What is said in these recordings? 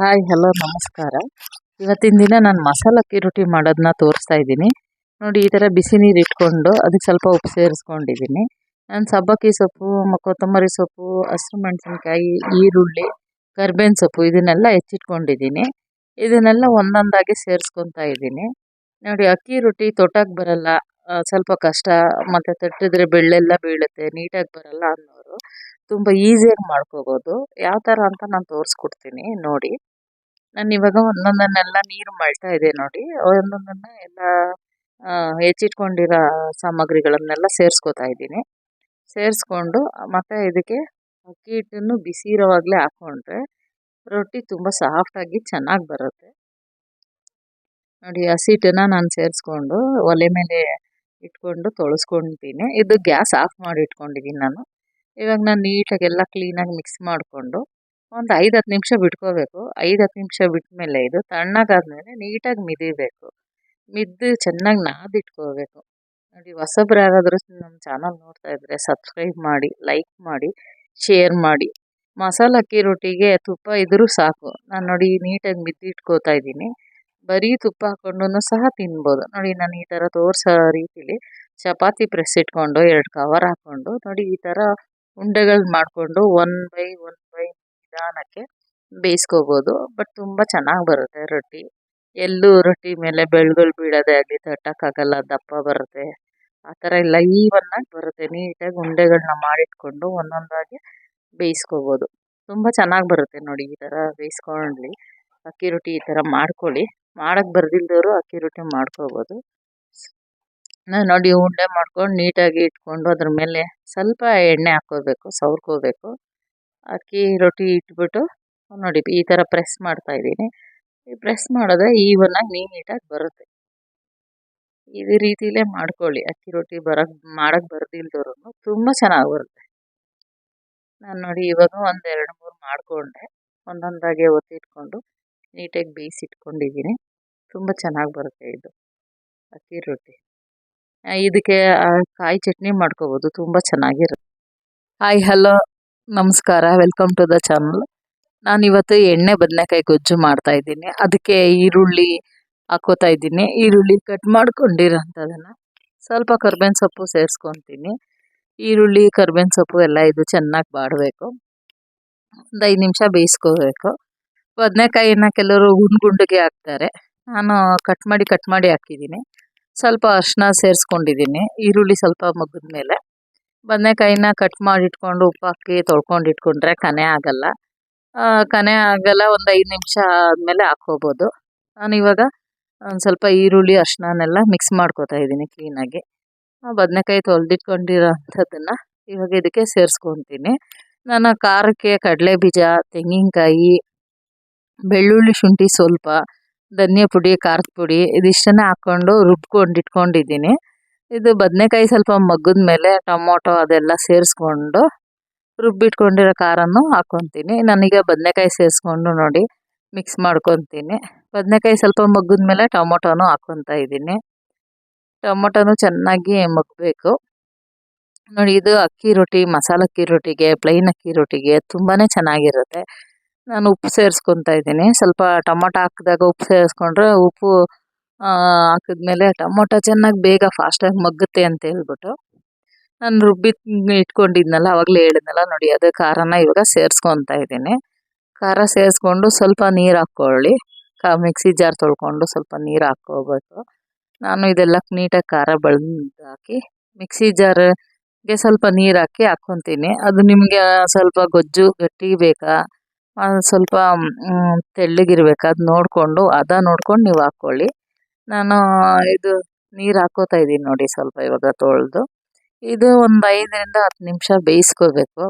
Hi hello ನಮಸ್ಕಾರ. ಇವತ್ತಿನ ದಿನ ನಾನು ಮಸಾಲ ಅಕ್ಕಿ ರೊಟ್ಟಿ ಮಾಡೋದನ್ನ ತೋರಿಸ್ತಾ ಇದ್ದೀನಿ. ನೋಡಿ, ಈ ಥರ ಬಿಸಿ ನೀರು ಇಟ್ಕೊಂಡು ಅದಕ್ಕೆ ಸ್ವಲ್ಪ ಉಪ್ಪು ಸೇರಿಸ್ಕೊಂಡಿದ್ದೀನಿ. ನಾನು ಸಬ್ಬಕ್ಕಿ ಸೊಪ್ಪು, ಕೊತ್ತಂಬರಿ ಸೊಪ್ಪು, ಹಸಿರು ಮೆಣಸಿನ್ಕಾಯಿ, ಈರುಳ್ಳಿ, ಕರ್ಬೇವಿನ ಸೊಪ್ಪು ಇದನ್ನೆಲ್ಲ ಹೆಚ್ಚಿಟ್ಕೊಂಡಿದ್ದೀನಿ. ಇದನ್ನೆಲ್ಲ ಒಂದೊಂದಾಗಿ ಸೇರಿಸ್ಕೊತಾ ಇದ್ದೀನಿ. ನೋಡಿ, ಅಕ್ಕಿ ರೊಟ್ಟಿ ತೊಟ್ಟಕ್ಕೆ ಬರಲ್ಲ, ಸ್ವಲ್ಪ ಕಷ್ಟ, ಮತ್ತು ತಟ್ಟಿದ್ರೆ ಬೆಳ್ಳೆಲ್ಲ ಬೀಳುತ್ತೆ, ನೀಟಾಗಿ ಬರಲ್ಲ ಅನ್ನೋರು ತುಂಬ ಈಸಿಯಾಗಿ ಮಾಡ್ಕೋಬೋದು. ಯಾವ ಥರ ಅಂತ ನಾನು ತೋರಿಸ್ಕೊಡ್ತೀನಿ ನೋಡಿ. ನಾನು ಇವಾಗ ಒಂದೊಂದನ್ನೆಲ್ಲ ನೀರು ಮಳ್ತಾ ಇದೆ ನೋಡಿ. ಒಂದೊಂದನ್ನ ಎಲ್ಲ ಹೆಚ್ಚಿಟ್ಕೊಂಡಿರೋ ಸಾಮಗ್ರಿಗಳನ್ನೆಲ್ಲ ಸೇರಿಸ್ಕೊತಾ ಇದ್ದೀನಿ. ಸೇರಿಸ್ಕೊಂಡು ಮತ್ತೆ ಇದಕ್ಕೆ ಅಕ್ಕಿ ಹಿಟ್ಟನ್ನು ಬಿಸಿ ಇರೋವಾಗಲೇ ಹಾಕ್ಕೊಂಡ್ರೆ ರೊಟ್ಟಿ ತುಂಬ ಸಾಫ್ಟಾಗಿ ಚೆನ್ನಾಗಿ ಬರುತ್ತೆ. ನೋಡಿ, ಹಸಿ ಹಿಟ್ಟನ್ನು ನಾನು ಸೇರಿಸ್ಕೊಂಡು ಒಲೆ ಮೇಲೆ ಇಟ್ಕೊಂಡು ತೊಳಸ್ಕೊತೀನಿ. ಇದು ಗ್ಯಾಸ್ ಆಫ್ ಮಾಡಿ ಇಟ್ಕೊಂಡಿದ್ದೀನಿ ನಾನು. ಇವಾಗ ನಾನು ನೀಟಾಗಿ ಎಲ್ಲ ಕ್ಲೀನಾಗಿ ಮಿಕ್ಸ್ ಮಾಡಿಕೊಂಡು ಒಂದು 5-10 ನಿಮಿಷ ಬಿಟ್ಕೋಬೇಕು. 5-10 ನಿಮಿಷ ಬಿಟ್ಮೇಲೆ ಇದು ತಣ್ಣಗಾದ್ಮೇಲೆ ನೀಟಾಗಿ ಮಿದಿಬೇಕು. ಮಿದ್ದು ಚೆನ್ನಾಗಿ ನಾದಿಟ್ಕೋಬೇಕು. ನೋಡಿ, ಹೊಸಬ್ರು ಯಾರಾದರೂ ನಮ್ಮ ಚಾನಲ್ ನೋಡ್ತಾ ಇದ್ದರೆ ಸಬ್ಸ್ಕ್ರೈಬ್ ಮಾಡಿ, ಲೈಕ್ ಮಾಡಿ, ಶೇರ್ ಮಾಡಿ. ಮಸಾಲ ಅಕ್ಕಿ ರೊಟ್ಟಿಗೆ ತುಪ್ಪ ಇದ್ದರೂ ಸಾಕು. ನಾನು ನೋಡಿ ನೀಟಾಗಿ ಮಿದ್ದಿಟ್ಕೋತಾ ಇದ್ದೀನಿ. ಬರೀ ತುಪ್ಪ ಹಾಕ್ಕೊಂಡು ಸಹ ತಿನ್ಬೋದು. ನೋಡಿ, ನಾನು ಈ ಥರ ತೋರಿಸೋ ರೀತಿಲಿ ಚಪಾತಿ ಪ್ರೆಸ್ ಇಟ್ಕೊಂಡು 2 ಕವರ್ ಹಾಕ್ಕೊಂಡು ನೋಡಿ ಈ ಥರ ಉಂಡೆಗಳು ಮಾಡಿಕೊಂಡು 1 ಬೈ 1 ಬೈ ನಿಧಾನಕ್ಕೆ ಬೇಯಿಸ್ಕೋಬೋದು. ಬಟ್ ತುಂಬ ಚೆನ್ನಾಗಿ ಬರುತ್ತೆ ರೊಟ್ಟಿ. ಎಲ್ಲೂ ರೊಟ್ಟಿ ಮೇಲೆ ಬೆಳ್ಗಳು ಬೀಳೋದೇ ಆಗಲಿ, ತಟ್ಟಕ್ಕಾಗಲ್ಲ, ದಪ್ಪ ಬರುತ್ತೆ, ಆ ಥರ ಇಲ್ಲ, ಈವನ್ನಾಗಿ ಬರುತ್ತೆ. ನೀಟಾಗಿ ಉಂಡೆಗಳನ್ನ ಮಾಡಿಟ್ಕೊಂಡು ಒಂದೊಂದಾಗಿ ಬೇಯಿಸ್ಕೋಬೋದು. ತುಂಬ ಚೆನ್ನಾಗಿ ಬರುತ್ತೆ ನೋಡಿ. ಈ ಥರ ಬೇಯಿಸ್ಕೊಳ್ಳಿ. ಅಕ್ಕಿ ರೊಟ್ಟಿ ಈ ಥರ ಮಾಡ್ಕೊಳ್ಳಿ. ಮಾಡೋಕ್ಕೆ ಬರ್ದಿಲ್ದವರು ಅಕ್ಕಿ ರೊಟ್ಟಿ ಮಾಡ್ಕೋಬೋದು. ನೋಡಿ, ಉಂಡೆ ಮಾಡ್ಕೊಂಡು ನೀಟಾಗಿ ಇಟ್ಕೊಂಡು ಅದ್ರ ಮೇಲೆ ಸ್ವಲ್ಪ ಎಣ್ಣೆ ಹಾಕ್ಕೋಬೇಕು, ಸವರ್ಕೋಬೇಕು. ಅಕ್ಕಿ ರೊಟ್ಟಿ ಇಟ್ಬಿಟ್ಟು ನೋಡಿ ಈ ಥರ ಪ್ರೆಸ್ ಮಾಡ್ತಾ ಇದ್ದೀನಿ. ಈ ಪ್ರೆಸ್ ಮಾಡಿದ್ರೆ ಈವನ್ನಾಗಿ ನೀಟಾಗಿ ಬರುತ್ತೆ. ಇದೇ ರೀತಿಲೇ ಮಾಡ್ಕೊಳ್ಳಿ. ಅಕ್ಕಿ ರೊಟ್ಟಿ ಮಾಡೋಕ್ಕೆ ಬರ್ದಿಲ್ದವ್ರು ತುಂಬ ಚೆನ್ನಾಗಿ ಬರುತ್ತೆ. ನಾನು ನೋಡಿ ಇವಾಗ 1-2-3 ಮಾಡಿಕೊಂಡೆ. ಒಂದೊಂದಾಗೆ ಒತ್ತಿಟ್ಕೊಂಡು ನೀಟಾಗಿ ಬೇಯಿಸಿಟ್ಕೊಂಡಿದ್ದೀನಿ. ತುಂಬ ಚೆನ್ನಾಗಿ ಬರುತ್ತೆ ಇದು ಅಕ್ಕಿ ರೊಟ್ಟಿ. ಇದಕ್ಕೆ ಕಾಯಿ ಚಟ್ನಿ ಮಾಡ್ಕೋಬೋದು, ತುಂಬ ಚೆನ್ನಾಗಿರುತ್ತೆ. ಹಾಯ್ ಹಲೋ ನಮಸ್ಕಾರ, ವೆಲ್ಕಮ್ ಟು ದ ಚಾನಲ್. ನಾನಿವತ್ತು ಎಣ್ಣೆ ಬದನೆಕಾಯಿ ಗೊಜ್ಜು ಮಾಡ್ತಾ ಇದ್ದೀನಿ. ಅದಕ್ಕೆ ಈರುಳ್ಳಿ ಹಾಕೋತಾ ಇದ್ದೀನಿ. ಈರುಳ್ಳಿ ಕಟ್ ಮಾಡ್ಕೊಂಡಿರೋಂಥದ್ದನ್ನು ಸ್ವಲ್ಪ ಕರ್ಬೇವಿನ ಸೊಪ್ಪು ಸೇರಿಸ್ಕೊತೀನಿ. ಈರುಳ್ಳಿ ಕರ್ಬೇವಿನ ಸೊಪ್ಪು ಎಲ್ಲ ಇದು ಚೆನ್ನಾಗಿ ಬಾಡಬೇಕು. ಒಂದು 5 ನಿಮಿಷ ಬೇಯಿಸ್ಕೋಬೇಕು. ಬದನೆಕಾಯಿನ ಕೆಲವರು ಗುಂಡಿಗೆ ಹಾಕ್ತಾರೆ. ನಾನು ಕಟ್ ಮಾಡಿ ಹಾಕಿದ್ದೀನಿ. ಸ್ವಲ್ಪ ಅರಿಶಿನ ಸೇರಿಸ್ಕೊಂಡಿದ್ದೀನಿ. ಈರುಳ್ಳಿ ಸ್ವಲ್ಪ ಮಗ್ಗಿದ ಮೇಲೆ ಬದನೆಕಾಯಿನ ಕಟ್ ಮಾಡಿ ಇಟ್ಕೊಂಡು ಉಪ್ಪು ಹಾಕಿ ತೊಳ್ಕೊಂಡು ಇಟ್ಕೊಂಡ್ರೆ ಕನೆ ಆಗಲ್ಲ. ಒಂದು 5 ನಿಮಿಷ ಆದಮೇಲೆ ಹಾಕ್ಕೋಬೋದು. ನಾನಿವಾಗ ಒಂದು ಸ್ವಲ್ಪ ಈರುಳ್ಳಿ ಅರಿಶಿನನೆಲ್ಲ ಮಿಕ್ಸ್ ಮಾಡ್ಕೋತಾ ಇದ್ದೀನಿ ಕ್ಲೀನಾಗಿ. ಬದನೆಕಾಯಿ ತೊಳೆದಿಟ್ಕೊಂಡಿರೋ ಅಂಥದ್ದನ್ನು ಇವಾಗ ಇದಕ್ಕೆ ಸೇರಿಸ್ಕೊತೀನಿ. ನಾನು ಖಾರಕ್ಕೆ ಕಡಲೆ ಬೀಜ, ತೆಂಗಿನಕಾಯಿ, ಬೆಳ್ಳುಳ್ಳಿ, ಶುಂಠಿ ಸ್ವಲ್ಪ, ಧನಿಯಾ ಪುಡಿ, ಖಾರದ ಪುಡಿ ಇದಿಷ್ಟನ್ನು ಹಾಕ್ಕೊಂಡು ರುಬ್ಕೊಂಡಿಟ್ಕೊಂಡಿದ್ದೀನಿ. ಇದು ಬದನೆಕಾಯಿ ಸ್ವಲ್ಪ ಮಗ್ಗಿದ ಮೇಲೆ ಟೊಮೊಟೊ ಅದೆಲ್ಲ ಸೇರಿಸ್ಕೊಂಡು ರುಬ್ಬಿಟ್ಕೊಂಡಿರೋ ಖಾರನೂ ಹಾಕ್ಕೊತೀನಿ. ನಾನೀಗ ಬದನೆಕಾಯಿ ಸೇರಿಸ್ಕೊಂಡು ನೋಡಿ ಮಿಕ್ಸ್ ಮಾಡ್ಕೊತೀನಿ. ಬದನೆಕಾಯಿ ಸ್ವಲ್ಪ ಮಗ್ಗಿದ ಮೇಲೆ ಟೊಮೊಟೊನೂ ಹಾಕ್ಕೊತಾ ಇದ್ದೀನಿ. ಟೊಮೊಟೊನೂ ಚೆನ್ನಾಗಿ ಮಗ್ಗಬೇಕು ನೋಡಿ. ಇದು ಅಕ್ಕಿ ರೊಟ್ಟಿ, ಮಸಾಲ ಅಕ್ಕಿ ರೊಟ್ಟಿಗೆ, ಪ್ಲೈನ್ ಅಕ್ಕಿ ರೊಟ್ಟಿಗೆ ತುಂಬಾ ಚೆನ್ನಾಗಿರುತ್ತೆ. ನಾನು ಉಪ್ಪು ಸೇರಿಸ್ಕೊತಾ ಇದ್ದೀನಿ. ಸ್ವಲ್ಪ ಟೊಮೊಟೊ ಹಾಕಿದಾಗ ಉಪ್ಪು ಸೇರಿಸ್ಕೊಂಡ್ರೆ ಉಪ್ಪು ಹಾಕಿದ್ಮೇಲೆ ಟೊಮೊಟೊ ಚೆನ್ನಾಗಿ ಬೇಗ ಫಾಸ್ಟಾಗಿ ಮಗ್ಗುತ್ತೆ ಅಂತ ಹೇಳ್ಬಿಟ್ಟು ನಾನು ಇಟ್ಕೊಂಡಿದ್ನಲ್ಲ ಆವಾಗಲೇ ಹೇಳಿದ್ನಲ್ಲ ನೋಡಿ, ಅದೇ ಖಾರನ ಇವಾಗ ಸೇರಿಸ್ಕೊತಾ ಇದ್ದೀನಿ. ಖಾರ ಸೇರಿಸ್ಕೊಂಡು ಸ್ವಲ್ಪ ನೀರು ಹಾಕ್ಕೊಳ್ಳಿ. ಮಿಕ್ಸಿ ಜಾರ್ ತೊಳ್ಕೊಂಡು ಸ್ವಲ್ಪ ನೀರು ಹಾಕ್ಕೋಬೇಕು. ನಾನು ಇದೆಲ್ಲ ನೀಟಾಗಿ ಖಾರ ಹಾಕಿ ಮಿಕ್ಸಿ ಜಾರ್ಗೆ ಸ್ವಲ್ಪ ನೀರು ಹಾಕಿ ಹಾಕ್ಕೊತೀನಿ. ಅದು ನಿಮಗೆ ಸ್ವಲ್ಪ ಗೊಜ್ಜು ಗಟ್ಟಿ ಬೇಕಾ, ಸ್ವಲ್ಪ ತೆಳ್ಳಗಿರ್ಬೇಕಾ ಅದು ನೋಡಿಕೊಂಡು ನೋಡ್ಕೊಂಡು ನೀವು ಹಾಕ್ಕೊಳ್ಳಿ. ನಾನು ಇದು ನೀರು ಹಾಕ್ಕೋತಾ ಇದ್ದೀನಿ ನೋಡಿ ಸ್ವಲ್ಪ ಇವಾಗ ತೊಳೆದು. ಇದು ಒಂದು 5-10 ನಿಮಿಷ ಬೇಯಿಸ್ಕೋಬೇಕು.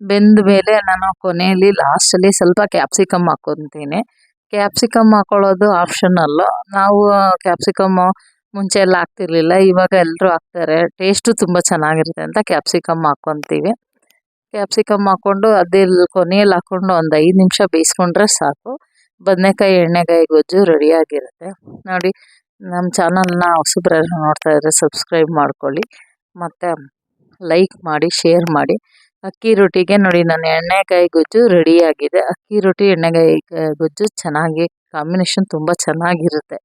ಬೆಂದ ಮೇಲೆ ನಾನು ಕೊನೆಯಲ್ಲಿ ಲಾಸ್ಟಲ್ಲಿ ಸ್ವಲ್ಪ ಕ್ಯಾಪ್ಸಿಕಮ್ ಹಾಕ್ಕೊತೀನಿ. ಕ್ಯಾಪ್ಸಿಕಮ್ ಹಾಕ್ಕೊಳ್ಳೋದು ಆಪ್ಷನಲ್ಲು. ನಾವು ಕ್ಯಾಪ್ಸಿಕಮ್ಮು ಮುಂಚೆ ಎಲ್ಲ ಹಾಕ್ತಿರ್ಲಿಲ್ಲ, ಇವಾಗ ಎಲ್ಲರೂ ಹಾಕ್ತಾರೆ. ಟೇಸ್ಟು ತುಂಬ ಚೆನ್ನಾಗಿರುತ್ತೆ ಅಂತ ಕ್ಯಾಪ್ಸಿಕಮ್ ಹಾಕ್ಕೊತೀವಿ. ಕ್ಯಾಪ್ಸಿಕಮ್ ಹಾಕ್ಕೊಂಡು ಅದೇ ಕೊನೆಯಲ್ಲಿ ಹಾಕ್ಕೊಂಡು ಒಂದು 5 ನಿಮಿಷ ಬೇಯಿಸ್ಕೊಂಡ್ರೆ ಸಾಕು. ಬದನೆಕಾಯಿ ಎಣ್ಣೆಗಾಯಿ ಗೊಜ್ಜು ರೆಡಿಯಾಗಿರುತ್ತೆ ನೋಡಿ. ನಮ್ಮ ಚಾನಲ್ನ ಹೊಸಬ್ರು ನೋಡ್ತಾ ಇದ್ದರೆ ಸಬ್ಸ್ಕ್ರೈಬ್ ಮಾಡ್ಕೊಳ್ಳಿ, ಮತ್ತು ಲೈಕ್ ಮಾಡಿ, ಶೇರ್ ಮಾಡಿ. ಅಕ್ಕಿ ರೊಟ್ಟಿಗೆ ನೋಡಿ ನನ್ನ ಎಣ್ಣೆಕಾಯಿ ಗೊಜ್ಜು ರೆಡಿ ಆಗಿದೆ. ಅಕ್ಕಿ ರೊಟ್ಟಿ ಎಣ್ಣೆಕಾಯಿ ಗೊಜ್ಜು ಚೆನ್ನಾಗಿ ಕಾಂಬಿನೇಷನ್ ತುಂಬ ಚೆನ್ನಾಗಿರುತ್ತೆ.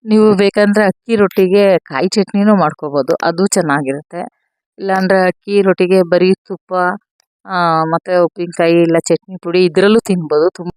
ನೀವು ಬೇಕಂದ್ರೆ ಅಕ್ಕಿ ರೊಟ್ಟಿಗೆ ಕಾಯಿ ಚಟ್ನಿನೂ ಮಾಡ್ಕೋಬೋದು, ಅದು ಚೆನ್ನಾಗಿರುತ್ತೆ. ಇಲ್ಲಾಂದ್ರೆ ಅಕ್ಕಿ ರೊಟ್ಟಿಗೆ ಬರೀ ತುಪ್ಪ ಮತ್ತು ಉಪ್ಪಿನಕಾಯಿ ಇಲ್ಲ ಚಟ್ನಿ ಪುಡಿ ಇದರಲ್ಲೂ ತಿನ್ಬೋದು. ತುಂಬ